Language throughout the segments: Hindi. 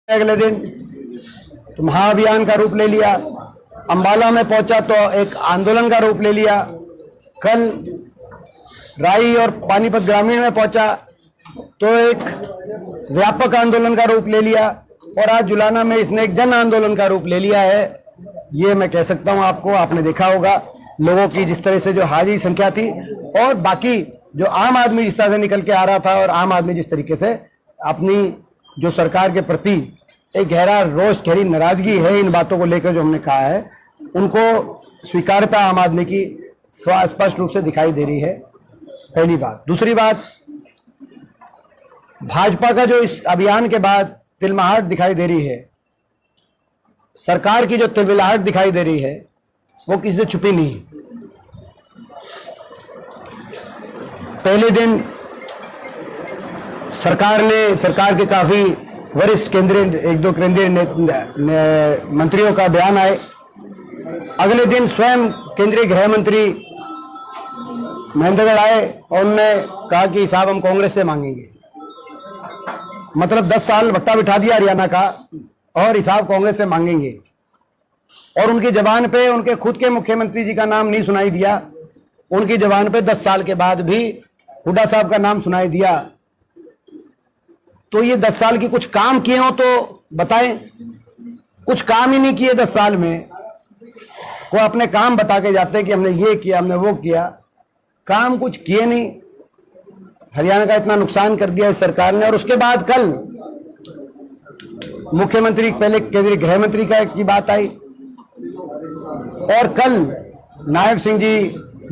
अगले दिन तो महाअभियान का रूप ले लिया। अंबाला में पहुंचा तो एक आंदोलन का रूप ले लिया। कल राई और पानीपत ग्रामीण में पहुंचा तो एक व्यापक आंदोलन का रूप ले लिया और आज जुलाना में इसने एक जन आंदोलन का रूप ले लिया है। ये मैं कह सकता हूं आपको, आपने देखा होगा लोगों की जिस तरह से जो हाजिरी संख्या थी और बाकी जो आम आदमी जिस तरह से निकल के आ रहा था और आम आदमी जिस तरीके से अपनी जो सरकार के प्रति एक गहरा रोष, गहरी नाराजगी है इन बातों को लेकर जो हमने कहा है, उनको स्वीकारता आम आदमी की स्पष्ट रूप से दिखाई दे रही है। पहली बात। दूसरी बात, भाजपा का जो इस अभियान के बाद तिलमिलाहट दिखाई दे रही है, सरकार की जो तिलमिलाहट दिखाई दे रही है, वो किसी से छुपी नहीं है। पहले दिन सरकार के काफी वरिष्ठ एक दो केंद्रीय मंत्रियों का बयान आए। अगले दिन स्वयं केंद्रीय गृह मंत्री महेंद्रगढ़ आए और उन्होंने कहा कि साहब हम कांग्रेस से मांगेंगे। मतलब 10 साल भट्टा बिठा दिया हरियाणा का और हिसाब कांग्रेस से मांगेंगे। और उनकी जबान पे उनके खुद के मुख्यमंत्री जी का नाम नहीं सुनाई दिया, उनकी जबान पे 10 साल के बाद भी हुड्डा साहब का नाम सुनाई दिया। तो ये 10 साल की कुछ काम किए हो तो बताएं। कुछ काम ही नहीं किए 10 साल में। वो अपने काम बता के जाते हैं कि हमने ये किया, हमने वो किया। काम कुछ किए नहीं। हरियाणा का इतना नुकसान कर दिया इस सरकार ने। और उसके बाद कल मुख्यमंत्री, पहले केंद्रीय गृह मंत्री की बात आई और कल नायब सिंह जी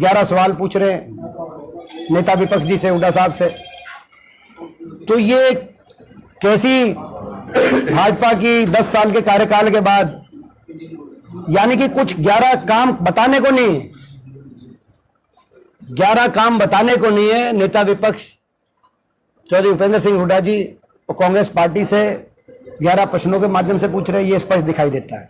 11 सवाल पूछ रहे हैं नेता विपक्ष जी से, हुड्डा साहब से। तो ये कैसी भाजपा की 10 साल के कार्यकाल के बाद, यानी कि कुछ 11 काम बताने को नहीं है, 11 काम बताने को नहीं है। नेता विपक्ष चौधरी भूपेंद्र सिंह हुड्डा जी और कांग्रेस पार्टी से 11 प्रश्नों के माध्यम से पूछ रहे हैं, ये स्पष्ट दिखाई देता है।